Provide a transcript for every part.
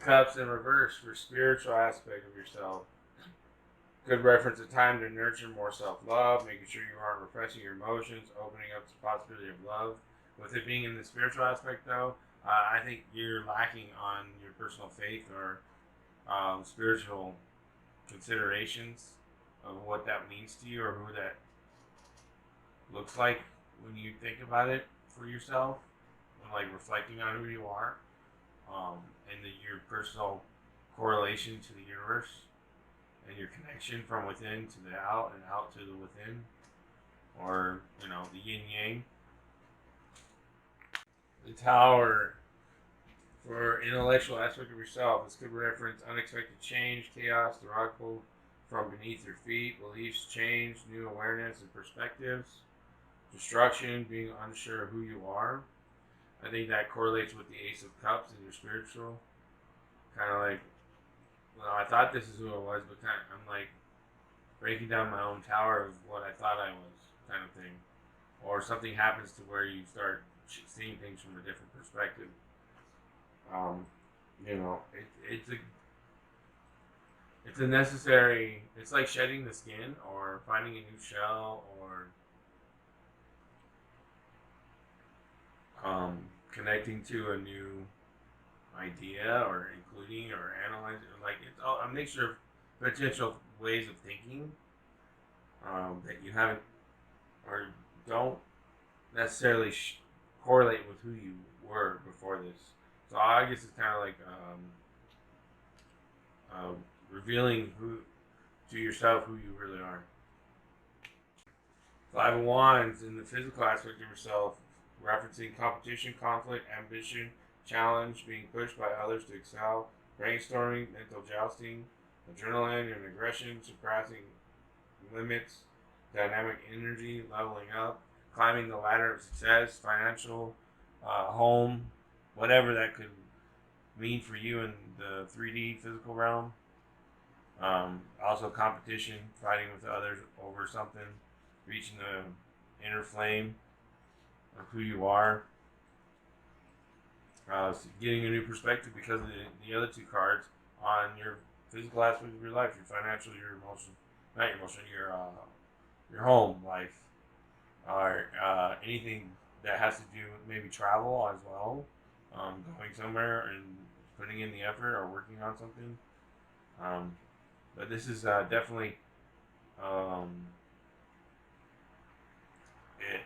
Cups in reverse for spiritual aspect of yourself. Could reference a time to nurture more self-love, making sure you aren't repressing your emotions, opening up to the possibility of love. With it being in the spiritual aspect, though, I think you're lacking on your personal faith or spiritual considerations of what that means to you or who that looks like when you think about it for yourself, when like reflecting on who you are, and your personal correlation to the universe and your connection from within to the out and out to the within, or the yin yang. The Tower for intellectual aspect of yourself. This could reference unexpected change, chaos, the rock pulled from beneath your feet, beliefs change, new awareness and perspectives, destruction, being unsure of who you are. I think that correlates with the Ace of Cups and your spiritual. Kind of like, well, I thought this is who I was, but I'm like breaking down my own tower of what I thought I was, kind of thing. Or something happens to where you start seeing things from a different perspective. It's a necessary. It's like shedding the skin or finding a new shell or connecting to a new idea or including or analyzing. Like it's all a mixture of potential ways of thinking that you haven't or don't necessarily correlate with who you were before this. So I guess it's kind of like revealing who to yourself who you really are. Five of Wands in the physical aspect of yourself, referencing competition, conflict, ambition, challenge, being pushed by others to excel, brainstorming, mental jousting, adrenaline and aggression, surpassing limits, dynamic energy, leveling up, climbing the ladder of success, financial, home, whatever that could mean for you in the 3D physical realm. Also competition, fighting with others over something, reaching the inner flame of who you are. Getting a new perspective because of the other two cards on your physical aspect of your life, your financial, your emotion, not your emotion, your home life, or anything that has to do with maybe travel as well, going somewhere and putting in the effort or working on something. But this is definitely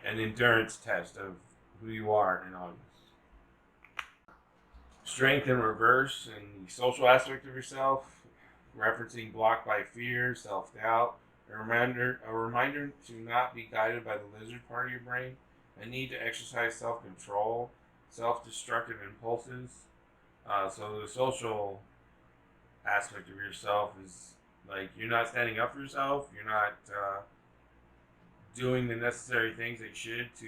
an endurance test of who you are in August. Strength in reverse and the social aspect of yourself, referencing blocked by fear, self-doubt, a reminder to not be guided by the lizard part of your brain, a need to exercise self-control, self-destructive impulses. So the social aspect of yourself is like you're not standing up for yourself, you're not doing the necessary things that you should to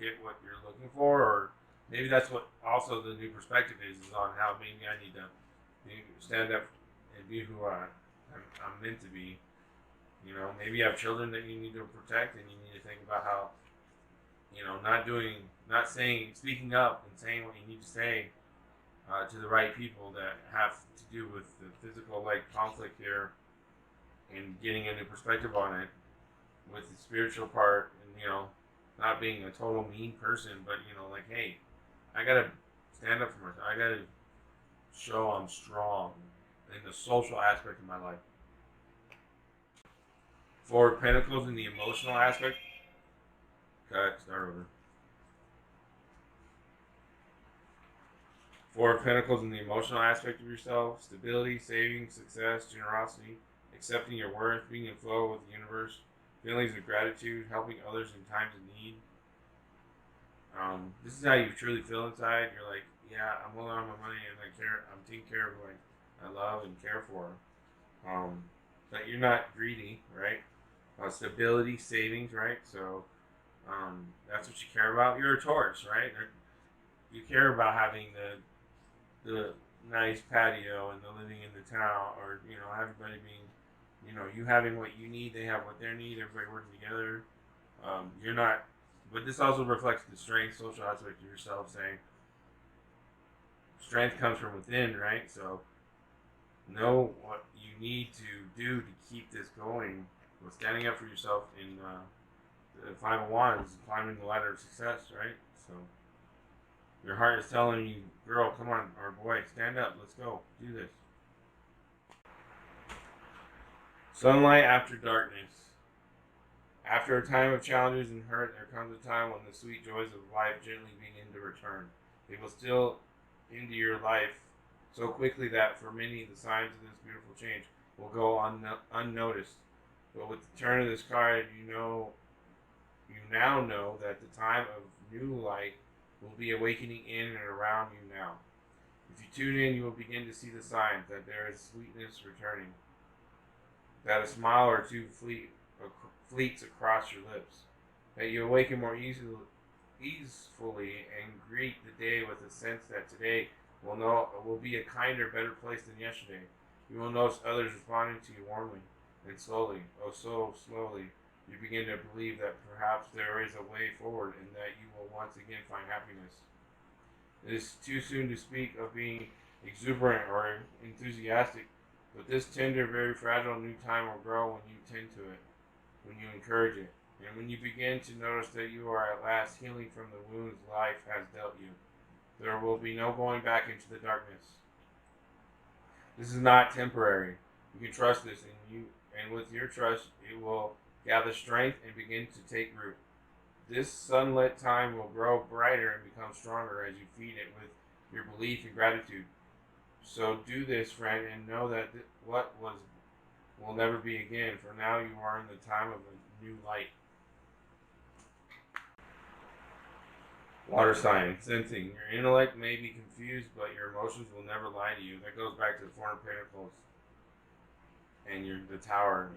get what you're looking for, or maybe that's what also the new perspective is on how maybe I need to stand up and be who I'm meant to be. Maybe you have children that you need to protect, and you need to think about how, speaking up and saying what you need to say to the right people that have to do with the physical conflict here, and getting a new perspective on it with the spiritual part, and not being a total mean person, but hey, I gotta stand up for myself. I gotta show I'm strong in the social aspect of my life. Four of Pentacles in the emotional aspect. Cut. Start over. Four of Pentacles in the emotional aspect of yourself. Stability, saving, success, generosity, accepting your worth, being in flow with the universe, feelings of gratitude, helping others in times of need. This is how you truly feel inside. You're like, yeah, I'm holding on to my money and I'm taking care of who I love and care for. But you're not greedy, right? Stability, savings, right? So that's what you care about. You're a Taurus, right? You care about having the nice patio and the living in the town, or everybody being, you having what you need, they have what they need, everybody working together. You're not, but this also reflects the strength, social aspect of yourself, saying strength comes from within, right? So know what you need to do to keep this going. With standing up for yourself in the 501s, climbing the ladder of success, right? So your heart is telling you, girl, come on, or boy, stand up, let's go, do this. Sunlight after darkness. After a time of challenges and hurt, there comes a time when the sweet joys of life gently begin to return. They will steal into your life so quickly that for many the signs of this beautiful change will go unnoticed. But with the turn of this card, you now know that the time of new light will be awakening in and around you now. If you tune in, you will begin to see the signs that there is sweetness returning, that a smile or two fleets across your lips, that you awaken more easily and greet the day with a sense that today will be a kinder, better place than yesterday. You will notice others responding to you warmly, and slowly, oh so slowly, you begin to believe that perhaps there is a way forward and that you will once again find happiness. It is too soon to speak of being exuberant or enthusiastic, but this tender, very fragile new time will grow when you tend to it, when you encourage it, and when you begin to notice that you are at last healing from the wounds life has dealt you. There will be no going back into the darkness. This is not temporary. You can trust this, and with your trust, it will gather strength and begin to take root. This sunlit time will grow brighter and become stronger as you feed it with your belief and gratitude. So do this, friend, and know that what was will never be again, for now you are in the time of a new light. Water sign, sensing. Your intellect may be confused, but your emotions will never lie to you. That goes back to the Four of Pentacles and the Tower,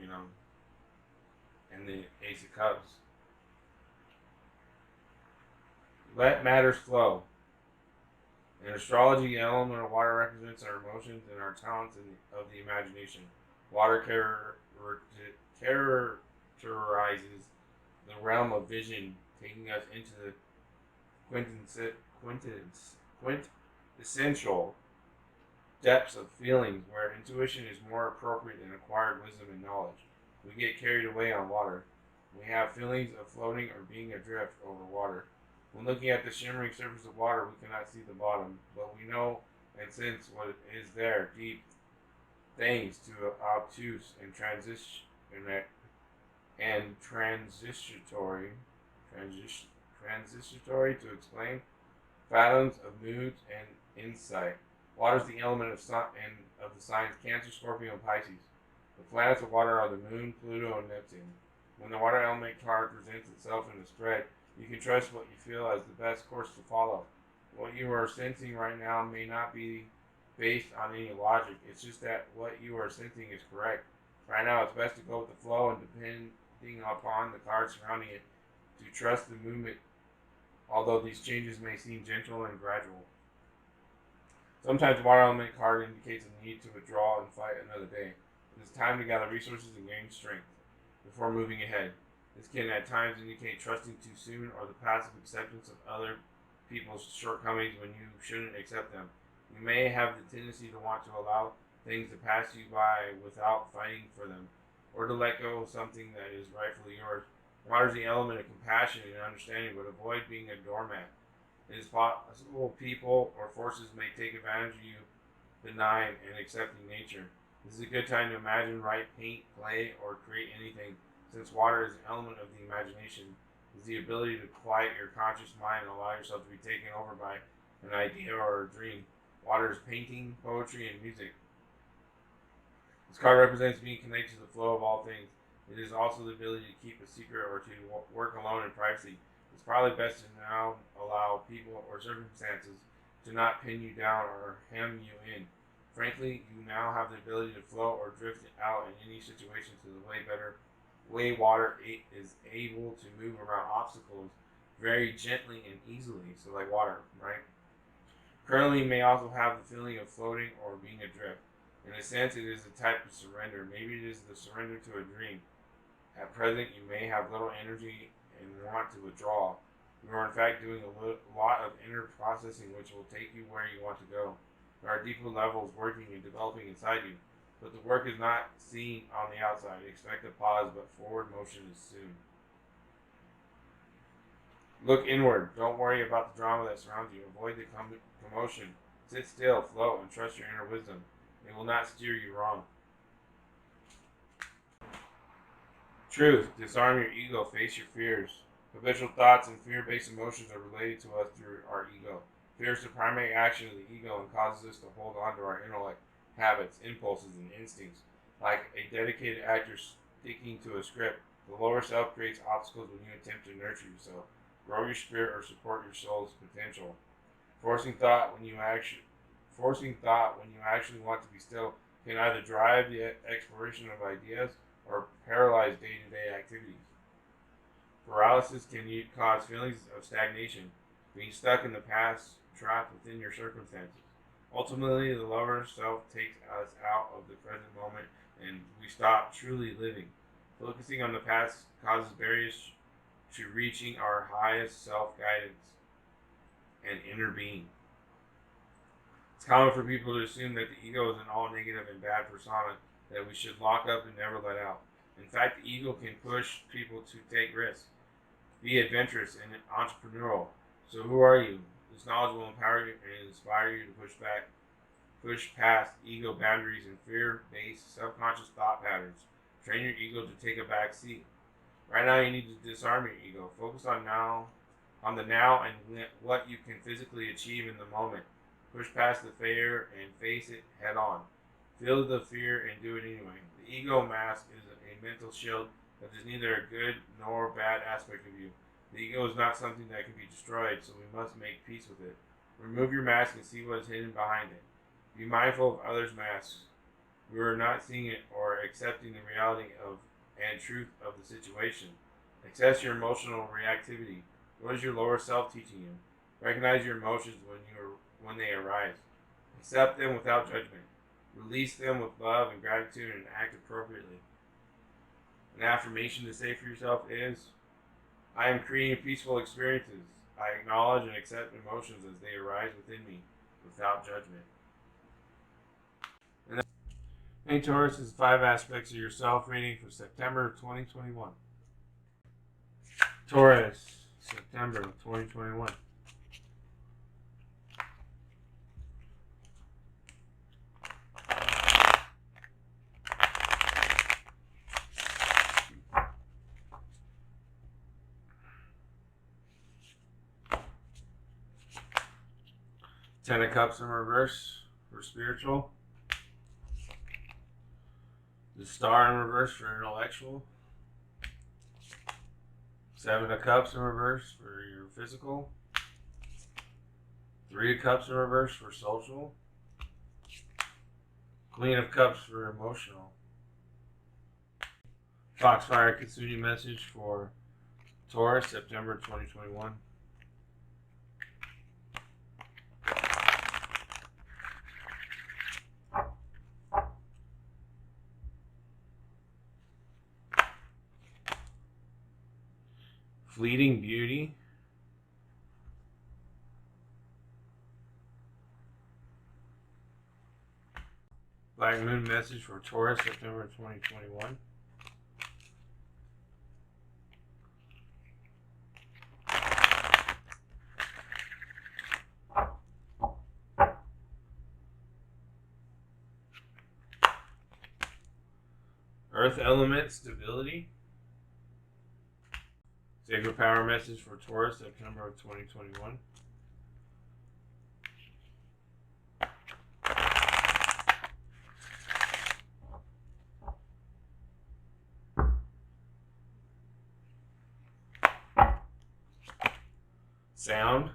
and the Ace of Cups. Let matters flow. In astrology, the element of water represents our emotions and our talents of the imagination. Water characterizes the realm of vision, taking us into the quintessential depths of feelings where intuition is more appropriate than acquired wisdom and knowledge. We get carried away on water. We have feelings of floating or being adrift over water. When looking at the shimmering surface of water, we cannot see the bottom, but we know and sense what is there deep, thanks to obtuse and transitory to explain fathoms of moods and insight. Water is the element of the signs Cancer, Scorpio, and Pisces. The planets of water are the Moon, Pluto, and Neptune. When the water element card presents itself in a spread, you can trust what you feel as the best course to follow. What you are sensing right now may not be based on any logic. It's just that what you are sensing is correct. Right now, it's best to go with the flow and depending upon the cards surrounding it, to trust the movement, although these changes may seem gentle and gradual. Sometimes the water element card indicates a need to withdraw and fight another day. It is time to gather resources and gain strength before moving ahead. This can at times indicate trusting too soon or the passive acceptance of other people's shortcomings when you shouldn't accept them. You may have the tendency to want to allow things to pass you by without fighting for them, or to let go of something that is rightfully yours. Water is the element of compassion and understanding, but avoid being a doormat. It is possible people or forces may take advantage of you, benign and accepting nature. This is a good time to imagine, write, paint, play, or create anything. Since water is an element of the imagination, is the ability to quiet your conscious mind and allow yourself to be taken over by an idea or a dream. Water is painting, poetry, and music. This card represents being connected to the flow of all things. It is also the ability to keep a secret or to work alone in privacy. It's probably best to now allow people or circumstances to not pin you down or hem you in. Frankly, you now have the ability to float or drift out in any situation to the way water is able to move around obstacles very gently and easily. So like water, right? Currently, you may also have the feeling of floating or being adrift. In a sense, it is a type of surrender. Maybe it is the surrender to a dream. At present, you may have little energy and want to withdraw. You are in fact doing a lot of inner processing which will take you where you want to go. There are deeper levels working and developing inside you, but the work is not seen on the outside. Expect a pause, but forward motion is soon. Look inward. Don't worry about the drama that surrounds you. Avoid the commotion. Sit still, float, and trust your inner wisdom. It will not steer you wrong. Truth. Disarm your ego. Face your fears. Habitual thoughts and fear-based emotions are related to us through our ego. Fear is the primary action of the ego and causes us to hold on to our intellect, habits, impulses, and instincts. Like a dedicated actor sticking to a script, the lower self creates obstacles when you attempt to nurture yourself, grow your spirit, or support your soul's potential. Forcing thought when you actually want to be still can either drive the exploration of ideas or paralyze day-to-day activities. Paralysis can cause feelings of stagnation, being stuck in the past, trapped within your circumstances. Ultimately, the lower self takes us out of the present moment and we stop truly living. Focusing on the past causes barriers to reaching our highest self-guidance and inner being. It's common for people to assume that the ego is an all negative and bad persona that we should lock up and never let out. In fact, the ego can push people to take risks, be adventurous and entrepreneurial. So who are you? This knowledge will empower you and inspire you to push past ego boundaries and fear-based subconscious thought patterns. Train your ego to take a back seat. Right now, you need to disarm your ego. Focus on the now and what you can physically achieve in the moment. Push past the fear and face it head on. Feel the fear and do it anyway. The ego mask is a mental shield that is neither a good nor bad aspect of you. The ego is not something that can be destroyed, so we must make peace with it. Remove your mask and see what is hidden behind it. Be mindful of others' masks. We are not seeing it or accepting the reality of and truth of the situation. Assess your emotional reactivity. What is your lower self teaching you? Recognize your emotions when they arise. Accept them without judgment. Release them with love and gratitude and act appropriately. An affirmation to say for yourself is, I am creating peaceful experiences. I acknowledge and accept emotions as they arise within me without judgment. Hey Taurus, is 5 aspects of your self-reading for September of 2021. Taurus, September of 2021. Ten of Cups in reverse for spiritual. The Star in reverse for intellectual. 7 of Cups in reverse for your physical. 3 of Cups in reverse for social. Queen of Cups for emotional. Foxfire Kitsune message for Taurus, September 2021. Fleeting Beauty. Black Moon message for Taurus, September 2021. Earth Element Stability. Sacred Power message for Taurus, September of 2021. Sound.